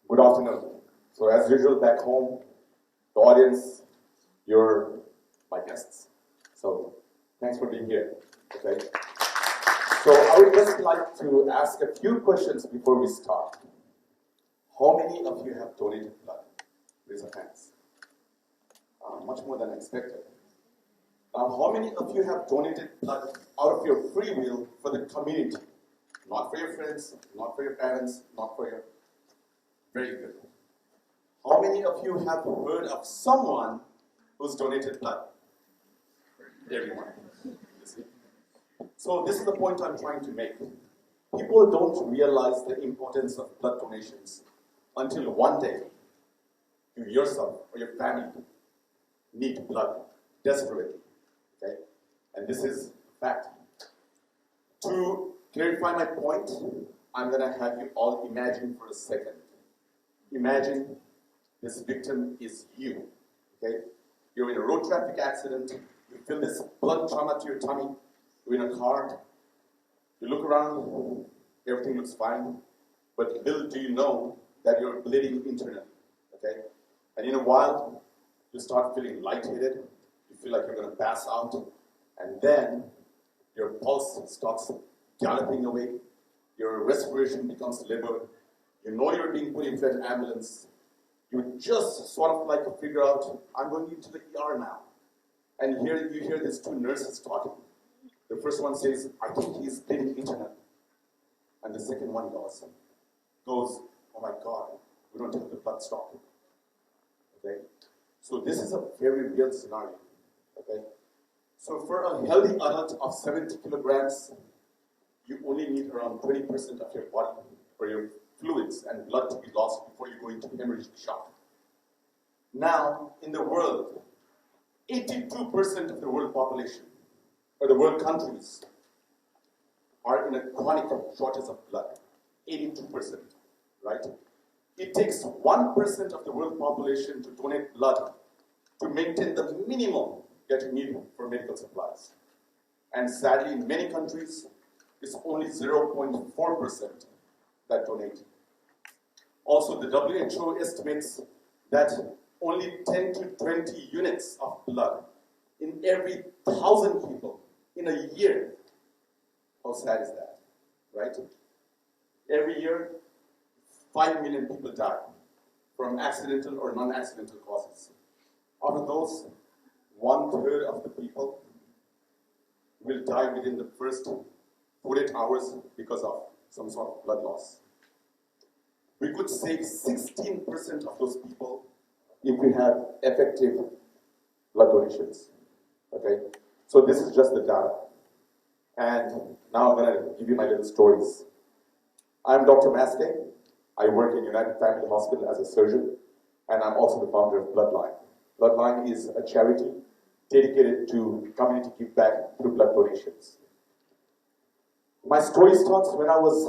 Good afternoon. So as usual back home, the audience, you're my guests. So thanks for being here. Okay. So I would just like to ask a few questions before we start. How many of you have donated blood? Raise your hands. Much more than expected. How many of you have donated blood out of your free will for the community? Not for your friends, not for your parents, not for your... Very good. How many of you have heard of someone who's donated blood? Everyone. So this is the point I'm trying to make. People don't realize the importance of blood donations until one day you yourself or your family need blood desperately. Okay? And this is fact. To clarify my point, I'm going to have you all imagine for a second. Imagine this victim is you. Okay? You're in a road traffic accident. You feel this blood trauma to your tummy. You're in a car. You look around. Everything looks fine. But little do you know that you're bleeding internally. Okay? And in a while, you start feeling lightheaded. You feel like you're going to pass out. And then your pulse starts galloping away. Your respiration becomes labored. You know you're being put into an ambulance. You just sort of like to figure out, I'm going into the ER now. And here you hear these two nurses talking. The first one says, I think he's bleeding internally. And the second one goes, oh my God, we don't have the blood stock. Okay? So this is a very real scenario. Okay? So for a healthy adult of 70 kilograms, you only need around 20% of your body or your fluids and blood to be lost before you go into hemorrhagic shock. Now, in the world, 82% of the world population, or the world countries, are in a chronic shortage of blood. 82%, right? It takes 1% of the world population to donate blood to maintain the minimum that you need for medical supplies. And sadly, in many countries, it's only 0.4% that donate. Also, the WHO estimates that only 10 to 20 units of blood in every 1,000 people in a year. How sad is that, right? Every year, 5 million people die from accidental or non-accidental causes. Out of those, 1/3 of the people will die within the first 48 hours because of some sort of blood loss. We could save 16% of those people if we have effective blood donations. Okay? So this is just the data. And now I'm going to give you my little stories. I'm Dr. Maskay. I work in United Family Hospital as a surgeon, and I'm also the founder of Bloodline. Bloodline is a charity dedicated to community give back through blood donations. My story starts when I was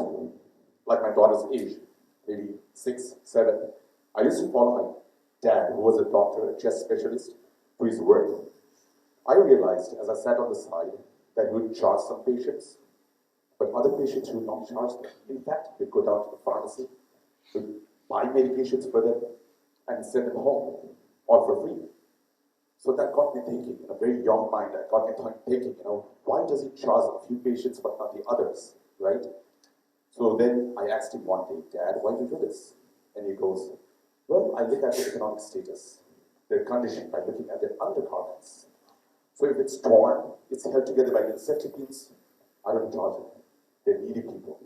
like my daughter's age, maybe 6, 7. I used to follow my dad, who was a doctor, a chest specialist, to his work. I realized as I sat on the side that he would charge some patients, but other patients would not charge them. In fact, we'd go down to the pharmacy, we'd buy medications for them, and send them home, all for free. So that got me thinking, in a very young mind, that got me thinking, why does he charge a few patients but not the others, right? So then I asked him one day, Dad, why do you do this? And he goes, well, I look at their economic status, their condition by looking at their undergarments. So if it's torn, it's held together by little safety pins, I don't charge them. They're needy people.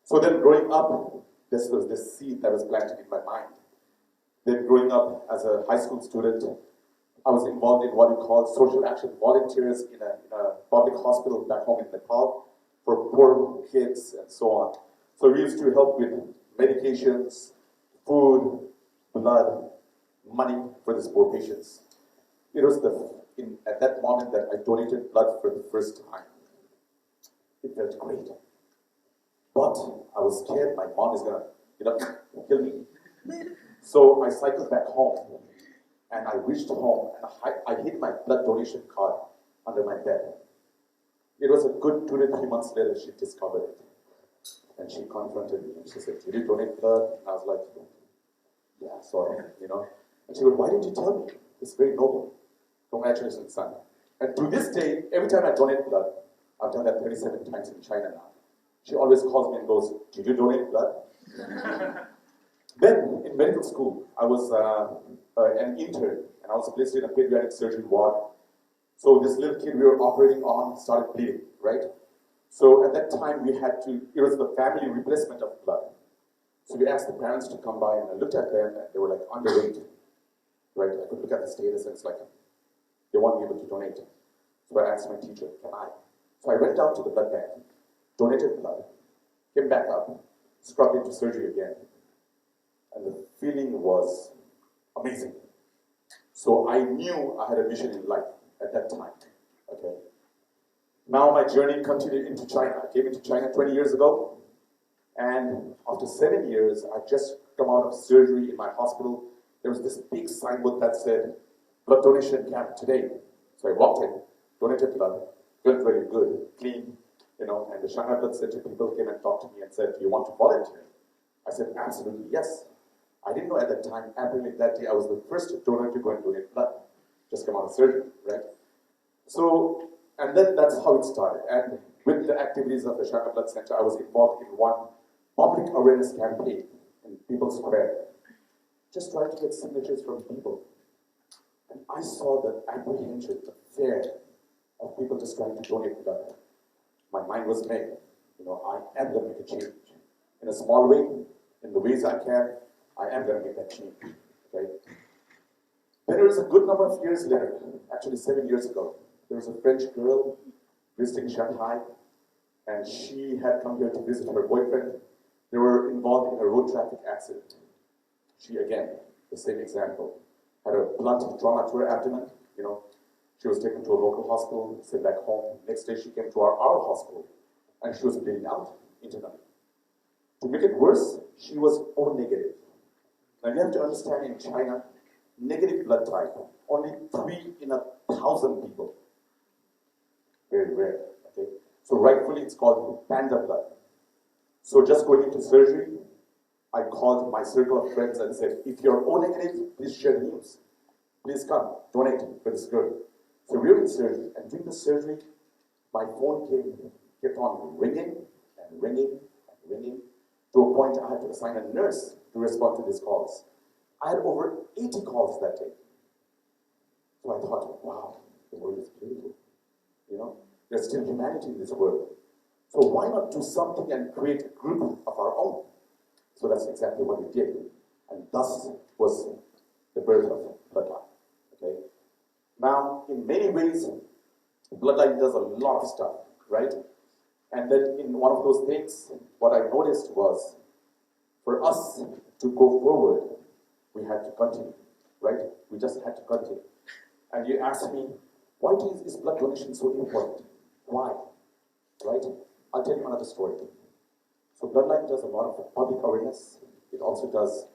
So then growing up, this was the seed that was planted in my mind. Then growing up as a high school student, I was involved in what we call social action volunteers in a public hospital back home in Nepal for poor kids and so on. So we used to help with medications, food, blood, money for these poor patients. It was at that moment that I donated blood for the first time. It felt great. But I was scared my mom is going to, kill me. So I cycled back home, and I reached home, and I hid my blood donation card under my bed. It was a good 2 to 3 months later she discovered it. And she confronted me. She said, "Did you donate blood?" And I was like, "Yeah, sort of, you know." And she goes, "Why didn't you tell me? It's very noble. Congratulations, son." And to this day, every time I donate blood, I've done that 37 times in China now. She always calls me and goes, "Did you donate blood?" Then, in medical school, I was an intern, and I was placed in a pediatric surgery ward. So this little kid we were operating on started bleeding, right? So at that time, we had to, it was the family replacement of blood. So we asked the parents to come by, and I looked at them, and they were like underweight, right? I could look at the status, and it's like, they won't be able to donate. So I asked my teacher, "Can I?" So I went down to the blood bank, donated blood, came back up, scrubbed into surgery again. And the feeling was amazing. So I knew I had a mission in life at that time, okay? Now my journey continued into China. I came into China 20 years ago, and after 7 years, I just come out of surgery in my hospital. There was this big signboard that said, "Blood donation camp today." So I walked in, donated blood, felt very good, clean, you know, and the Shanghai Blood Center people came and talked to me and said, "Do you want to volunteer?" I said, "Absolutely, yes." I didn't know at that time, apparently that day I was the first donor to go and donate blood. Just come out of surgery, right? So, and then that's how it started. And with the activities of the Shanghai Blood Center, I was involved in one public awareness campaign in People's Square, just trying to get signatures from people. And I saw the apprehension, the fear of people just trying to donate blood. My mind was made. You know, I am going to make a change. In a small way, in the ways I can, I am going to make that change, right? Then there was a good number of years later, actually 7 years ago, there was a French girl visiting Shanghai, and she had come here to visit her boyfriend. They were involved in a road traffic accident. She, again, the same example, had a blunt trauma to her abdomen, you know. She was taken to a local hospital, sent back home. Next day she came to our hospital, and she was bleeding out internally. To make it worse, she was O negative. Now you have to understand, in China, negative blood type, only 3 in 1,000 people. Very rare, okay? So rightfully it's called panda blood. So just going into surgery, I called my circle of friends and said, "If you're O negative, please share the news. Please come, donate for this girl." So we were in surgery, and during the surgery, my phone kept on ringing and ringing and ringing, to a point I had to assign a nurse to respond to these calls. I had over 80 calls that day. So I thought, wow, the world is beautiful. You know, there's still humanity in this world. So why not do something and create a group of our own? So that's exactly what we did. And thus was the birth of Bloodline. Okay? Now, in many ways, Bloodline does a lot of stuff, right? And then in one of those things, what I noticed was, for us to go forward, we had to continue, right? We just had to continue. And you asked me, why is blood donation so important? Why? Right? I'll tell you another story. So Bloodline does a lot of public awareness. It also does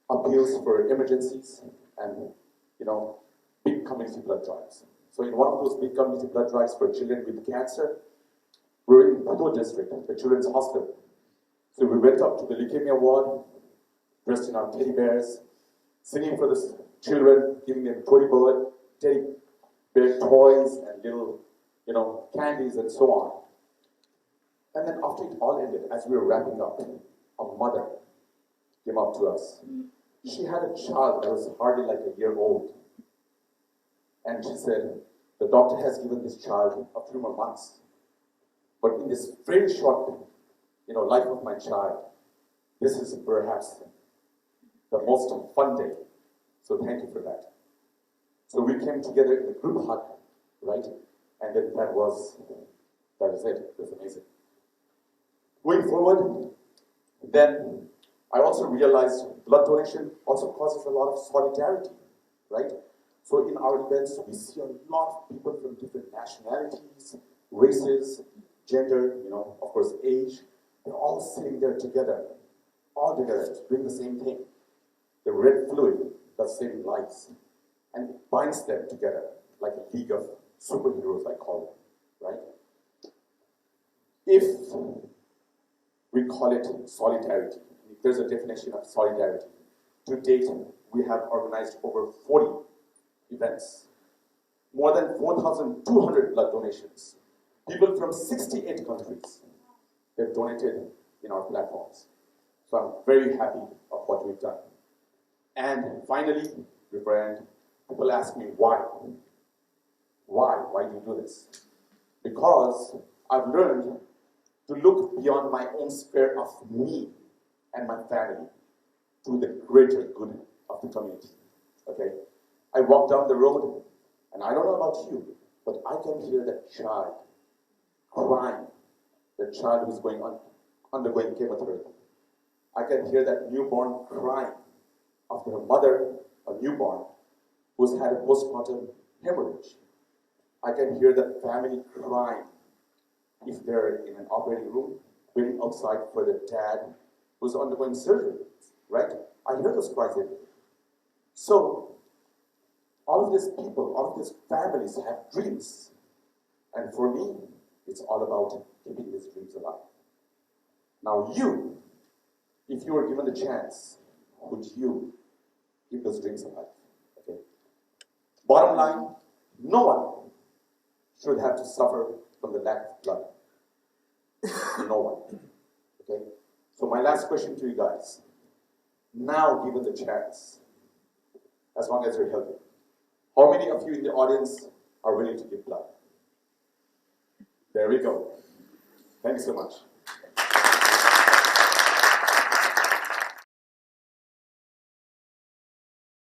appeals for emergencies and, you know, big community blood drives. So in one of those big community blood drives for children with cancer, we're in Puto district, the children's hospital. So we went up to the leukemia ward, dressed in our teddy bears, singing for the children, giving them teddy bear toys and little, you know, candies and so on. And then after it all ended, as we were wrapping up, a mother came up to us. She had a child that was hardly like a year old. And she said, the doctor has given this child a few more months. But in this very short, you know, life of my child, this is perhaps the most fun day. So thank you for that. So we came together in a group hug, right? And then that was it. It was amazing. Going forward, then I also realized blood donation also causes a lot of solidarity, right? So in our events, we see a lot of people from different nationalities, races, gender, you know, of course, age. They're all sitting there together, all together, doing the same thing. The red fluid does saving lives, and it binds them together like a league of superheroes, I call it, right? If We call it solidarity. There's a definition of solidarity. To date, we have organized over 40 events, more than 4,200 blood donations. People from 68 countries have donated in our platforms. So I'm very happy of what we've done. And finally, reverend, people ask me why. Why? Why do you do this? Because I've learned to look beyond my own sphere of me and my family to the greater good of the community. Okay? I walk down the road, and I don't know about you, but I can hear that child crying, the child who's undergoing chemotherapy. I can hear that newborn crying after a mother, a newborn, who's had a postpartum hemorrhage. I can hear that family crying if they're in an operating room, waiting outside for their dad who's undergoing surgery, right? I hear those cries every day. So, all of these people, all of these families have dreams. And for me, it's all about keeping these dreams alive. Now you, if you were given the chance, would you keep those dreams alive? Okay. Bottom line, no one should have to suffer from the lack of blood. No one. Okay? So my last question to you guys. Now given the chance, as long as you're healthy, how many of you in the audience are willing to give blood? There we go. Thank you so much.